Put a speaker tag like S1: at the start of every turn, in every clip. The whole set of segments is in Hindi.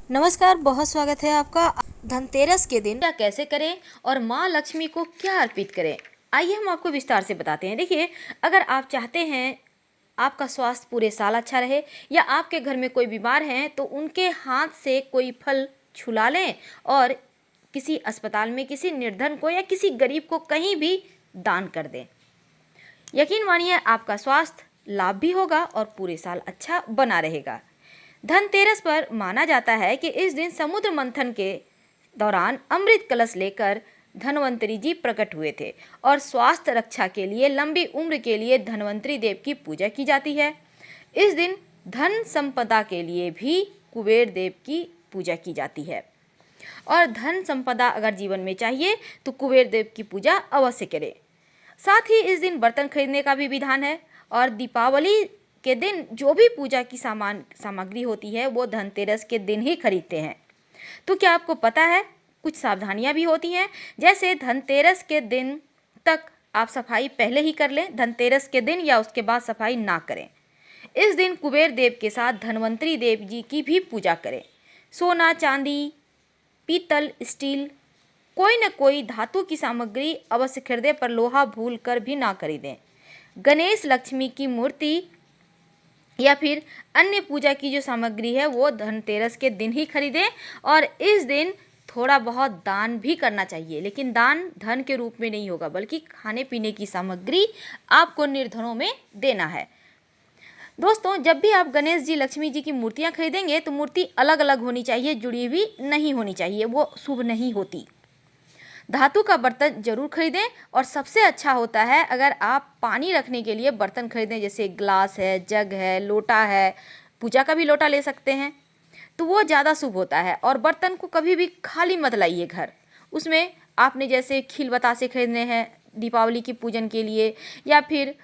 S1: नमस्कार, बहुत स्वागत है आपका। धनतेरस के दिन क्या कैसे करें और माँ लक्ष्मी को क्या अर्पित करें, आइए हम आपको विस्तार से बताते हैं। देखिए, अगर आप चाहते हैं आपका स्वास्थ्य पूरे साल अच्छा रहे या आपके घर में कोई बीमार हैं तो उनके हाथ से कोई फल छुला लें और किसी अस्पताल में किसी निर्धन को या किसी गरीब को कहीं भी दान कर दें। यकीन मानिए आपका स्वास्थ्य लाभ भी होगा और पूरे साल अच्छा बना रहेगा। धनतेरस पर माना जाता है कि इस दिन समुद्र मंथन के दौरान अमृत कलश लेकर धनवंतरी जी प्रकट हुए थे और स्वास्थ्य रक्षा के लिए लंबी उम्र के लिए धनवंतरी देव की पूजा की जाती है। इस दिन धन संपदा के लिए भी कुबेर देव की पूजा की जाती है और धन संपदा अगर जीवन में चाहिए तो कुबेर देव की पूजा अवश्य करें। साथ ही इस दिन बर्तन खरीदने का भी विधान है और दीपावली के दिन जो भी पूजा की सामग्री होती है वो धनतेरस के दिन ही खरीदते हैं। तो क्या आपको पता है कुछ सावधानियां भी होती हैं, जैसे धनतेरस के दिन तक आप सफाई पहले ही कर लें, धनतेरस के दिन या उसके बाद सफाई ना करें। इस दिन कुबेर देव के साथ धनवंतरी देव जी की भी पूजा करें। सोना, चांदी, पीतल, स्टील, कोई न कोई धातु की सामग्री अवश्य खरीदें, पर लोहा भूल कर भी ना खरीदें। गणेश लक्ष्मी की मूर्ति या फिर अन्य पूजा की जो सामग्री है वो धनतेरस के दिन ही खरीदें और इस दिन थोड़ा बहुत दान भी करना चाहिए, लेकिन दान धन के रूप में नहीं होगा बल्कि खाने पीने की सामग्री आपको निर्धनों में देना है। दोस्तों, जब भी आप गणेश जी, लक्ष्मी जी की मूर्तियां खरीदेंगे तो मूर्ति अलग अलग होनी चाहिए, जुड़ी हुई नहीं होनी चाहिए, वो शुभ नहीं होती। धातु का बर्तन जरूर खरीदें और सबसे अच्छा होता है अगर आप पानी रखने के लिए बर्तन खरीदें, जैसे ग्लास है, जग है, लोटा है, पूजा का भी लोटा ले सकते हैं, तो वो ज़्यादा शुभ होता है। और बर्तन को कभी भी खाली मत लाइए घर, उसमें आपने जैसे खील बतासे खरीदने हैं दीपावली की पूजन के लिए, या फिर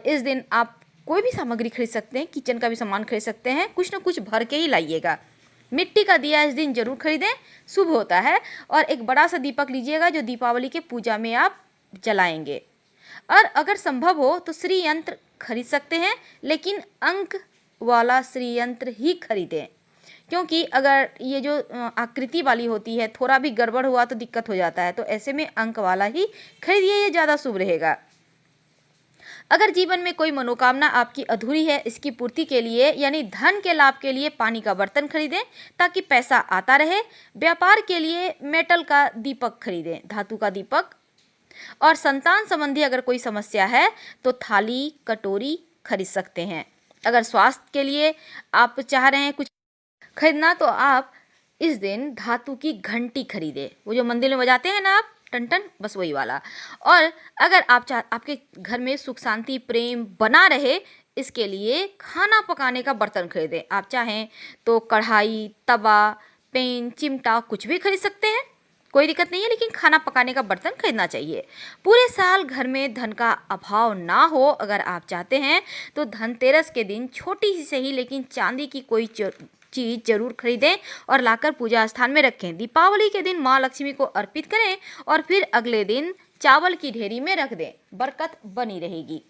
S1: इस दिन आप कोई भी सामग्री खरीद सकते हैं, किचन का भी सामान खरीद सकते हैं, कुछ ना कुछ भर के ही लाइएगा। मिट्टी का दिया इस दिन जरूर खरीदें, शुभ होता है। और एक बड़ा सा दीपक लीजिएगा जो दीपावली के पूजा में आप जलाएंगे। और अगर संभव हो तो श्री यंत्र खरीद सकते हैं, लेकिन अंक वाला श्री यंत्र ही खरीदें, क्योंकि अगर ये जो आकृति वाली होती है थोड़ा भी गड़बड़ हुआ तो दिक्कत हो जाता है, तो ऐसे में अंक वाला ही खरीदिए, ये ज़्यादा शुभ रहेगा। अगर जीवन में कोई मनोकामना आपकी अधूरी है, इसकी पूर्ति के लिए यानी धन के लाभ के लिए पानी का बर्तन खरीदें ताकि पैसा आता रहे। व्यापार के लिए मेटल का दीपक खरीदें, धातु का दीपक। और संतान संबंधी अगर कोई समस्या है तो थाली, कटोरी खरीद सकते हैं। अगर स्वास्थ्य के लिए आप चाह रहे हैं कुछ खरीदना तो आप इस दिन धातु की घंटी खरीदें, वो जो मंदिर में बजाते हैं ना आप, टन टन, बस वही वाला। और अगर आपके घर में सुख शांति प्रेम बना रहे, इसके लिए खाना पकाने का बर्तन खरीदें। आप चाहें तो कढ़ाई, तवा, पेन, चिमटा कुछ भी खरीद सकते हैं, कोई दिक्कत नहीं है, लेकिन खाना पकाने का बर्तन खरीदना चाहिए। पूरे साल घर में धन का अभाव ना हो अगर आप चाहते हैं तो धनतेरस के दिन छोटी सी सही लेकिन चांदी की कोई चीज़ जरूर खरीदें और लाकर पूजा स्थान में रखें। दीपावली के दिन माँ लक्ष्मी को अर्पित करें और फिर अगले दिन चावल की ढेरी में रख दें, बरकत बनी रहेगी।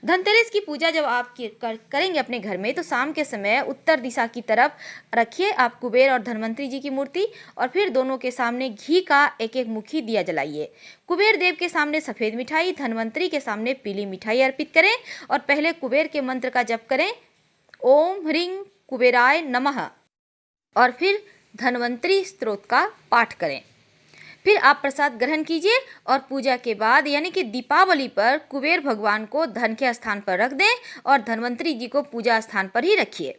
S1: धनतेरस की पूजा जब आप करेंगे अपने घर में तो शाम के समय उत्तर दिशा की तरफ रखिए आप कुबेर और धनवंतरी जी की मूर्ति, और फिर दोनों के सामने घी का एक एक मुखी दिया जलाइए। कुबेर देव के सामने सफ़ेद मिठाई, धनवंतरी के सामने पीली मिठाई अर्पित करें और पहले कुबेर के मंत्र का जप करें, ओम ह्रीं कुबेराय नमः, और फिर धनवंतरी स्तोत्र का पाठ करें। फिर आप प्रसाद ग्रहण कीजिए और पूजा के बाद यानी कि दीपावली पर कुबेर भगवान को धन के स्थान पर रख दें और धनवंतरी जी को पूजा स्थान पर ही रखिए।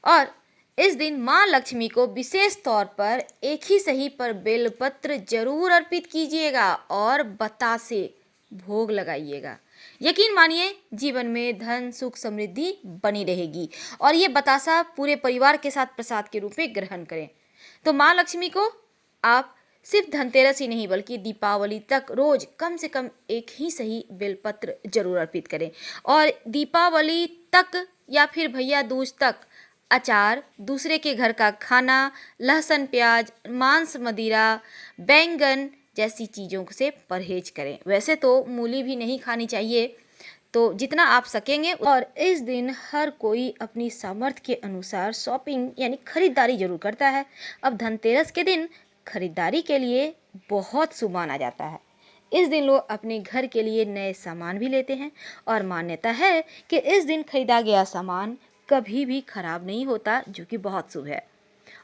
S1: और इस दिन माँ लक्ष्मी को विशेष तौर पर एक ही सही पर बेलपत्र जरूर अर्पित कीजिएगा और बतासे भोग लगाइएगा। यकीन मानिए जीवन में धन, सुख, समृद्धि बनी रहेगी। और ये बतासा पूरे परिवार के साथ प्रसाद के रूप में ग्रहण करें। तो माँ लक्ष्मी को आप सिर्फ धनतेरस ही नहीं बल्कि दीपावली तक रोज कम से कम एक ही सही बेलपत्र जरूर अर्पित करें। और दीपावली तक या फिर भैया दूज तक अचार, दूसरे के घर का खाना, लहसुन, प्याज, मांस, मदिरा, बैंगन जैसी चीज़ों से परहेज करें। वैसे तो मूली भी नहीं खानी चाहिए, तो जितना आप सकेंगे। और इस दिन हर कोई अपनी सामर्थ्य के अनुसार शॉपिंग यानी खरीदारी जरूर करता है। अब धनतेरस के दिन खरीदारी के लिए बहुत शुभ माना जाता है। इस दिन लोग अपने घर के लिए नए सामान भी लेते हैं और मान्यता है कि इस दिन खरीदा गया सामान कभी भी खराब नहीं होता, जो कि बहुत शुभ है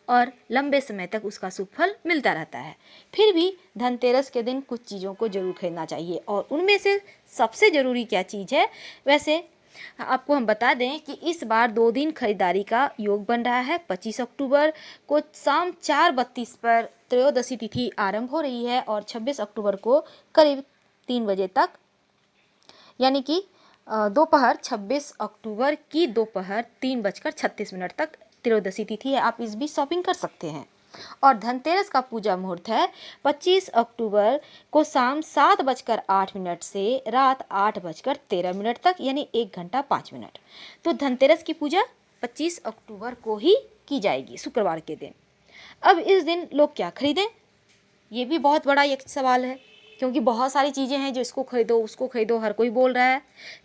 S1: और लंबे समय तक उसका शुभ फल मिलता रहता है। फिर भी धनतेरस के दिन कुछ चीज़ों को जरूर खरीदना चाहिए और उनमें से सबसे ज़रूरी क्या चीज़ है, वैसे आपको हम बता दें कि इस बार 2 दिन खरीदारी का योग बन रहा है। 25 अक्टूबर को शाम 4:32 पर त्रयोदशी तिथि आरंभ हो रही है और 26 अक्टूबर को करीब 3 बजे तक, यानी कि दोपहर 26 अक्टूबर की दोपहर 3:36 तक त्रयोदशी तिथि है। आप इस बीच शॉपिंग कर सकते हैं। और धनतेरस का पूजा मुहूर्त है 25 अक्टूबर को शाम 7:08 से रात 8:13 तक, यानी 1 घंटा 5 मिनट। तो धनतेरस की पूजा 25 अक्टूबर को ही की जाएगी, शुक्रवार के दिन। अब इस दिन लोग क्या खरीदें, ये भी बहुत बड़ा एक सवाल है, क्योंकि बहुत सारी चीज़ें हैं जो इसको खरीदो उसको खरीदो हर कोई बोल रहा है।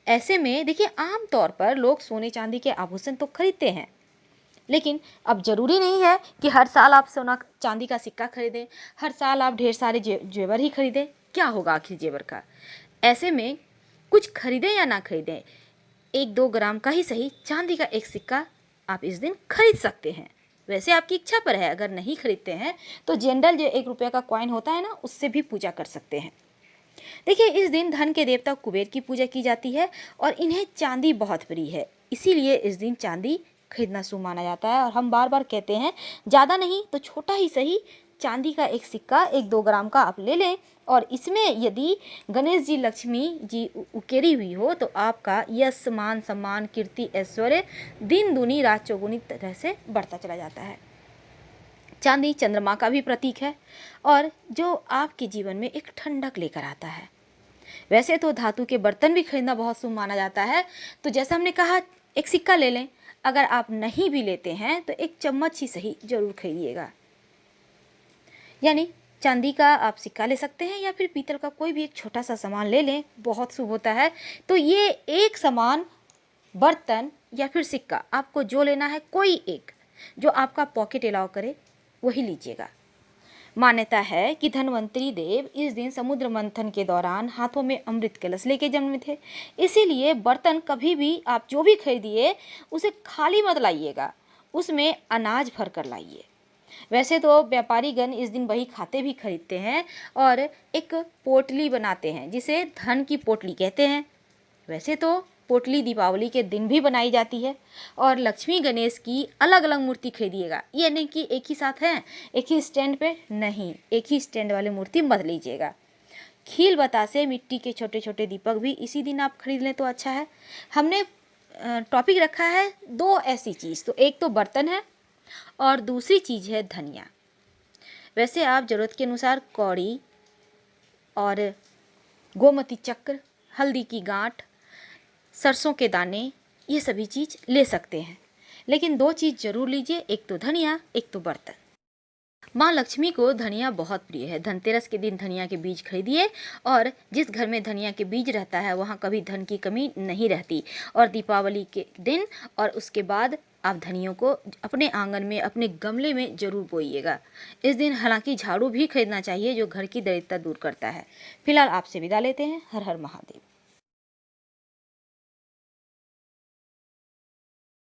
S1: ऐसे में देखिए, आम तौर पर लोग सोने चांदी के आभूषण तो खरीदते हैं, लेकिन अब ज़रूरी नहीं है कि हर साल आप सोना चांदी का सिक्का खरीदें, हर साल आप ढेर सारे जेवर ही खरीदें। क्या होगा आखिर जेवर का? ऐसे में कुछ खरीदें या ना खरीदें, 1-2 ग्राम का ही सही चांदी का एक सिक्का आप इस दिन खरीद सकते हैं। वैसे आपकी इच्छा पर है, अगर नहीं खरीदते हैं तो जनरल जो 1 रुपये का कॉइन होता है ना, उससे भी पूजा कर सकते हैं। देखिए, इस दिन धन के देवता कुबेर की पूजा की जाती है और इन्हें चांदी बहुत प्रिय है, इसीलिए इस दिन चांदी खरीदना शुभ माना जाता है। और हम बार बार कहते हैं, ज़्यादा नहीं तो छोटा ही सही चांदी का एक सिक्का 1-2 ग्राम का आप ले लें और इसमें यदि गणेश जी लक्ष्मी जी उकेरी हुई हो तो आपका यश मान सम्मान कीर्ति ऐश्वर्य दिन दूनी रात चौगुनी तरह से बढ़ता चला जाता है। चांदी चंद्रमा का भी प्रतीक है और जो आपके जीवन में एक ठंडक लेकर आता है। वैसे तो धातु के बर्तन भी खरीदना बहुत शुभ माना जाता है, तो जैसा हमने कहा एक सिक्का ले लें। अगर आप नहीं भी लेते हैं तो एक चम्मच ही सही जरूर खरीदिएगा, यानी चांदी का आप सिक्का ले सकते हैं या फिर पीतल का कोई भी एक छोटा सा सामान ले लें, बहुत शुभ होता है। तो ये एक सामान, बर्तन या फिर सिक्का, आपको जो लेना है कोई एक जो आपका पॉकेट अलाउ करे वही लीजिएगा। मान्यता है कि धन्वंतरी देव इस दिन समुद्र मंथन के दौरान हाथों में अमृत कलश लेके जन्मे थे, इसीलिए बर्तन कभी भी आप जो भी खरीदिए उसे खाली मत लाइएगा, उसमें अनाज भर कर लाइए। वैसे तो व्यापारीगण इस दिन वही खाते भी खरीदते हैं और एक पोटली बनाते हैं जिसे धन की पोटली कहते हैं। वैसे तो पोटली दीपावली के दिन भी बनाई जाती है। और लक्ष्मी गणेश की अलग अलग मूर्ति खरीदिएगा, ये नहीं कि एक ही साथ हैं एक ही स्टैंड पे, नहीं, एक ही स्टैंड वाली मूर्ति मत लीजिएगा। खील बतासे मिट्टी के छोटे छोटे दीपक भी इसी दिन आप खरीद लें तो अच्छा है। हमने टॉपिक रखा है 2 ऐसी चीज़, तो एक तो बर्तन है और दूसरी चीज़ है धनिया। वैसे आप ज़रूरत के अनुसार कौड़ी और गोमती चक्र, हल्दी की गांठ, सरसों के दाने, ये सभी चीज़ ले सकते हैं, लेकिन 2 चीज़ जरूर लीजिए, एक तो धनिया एक तो बर्तन। माँ लक्ष्मी को धनिया बहुत प्रिय है। धनतेरस के दिन धनिया के बीज खरीदिए और जिस घर में धनिया के बीज रहता है वहाँ कभी धन की कमी नहीं रहती। और दीपावली के दिन और उसके बाद आप धनियों को अपने आंगन में अपने गमले में जरूर बोइएगा। इस दिन हालांकि झाड़ू भी खरीदना चाहिए जो घर की दरिद्रता दूर करता है। फिलहाल आपसे विदा लेते हैं। हर हर महादेव।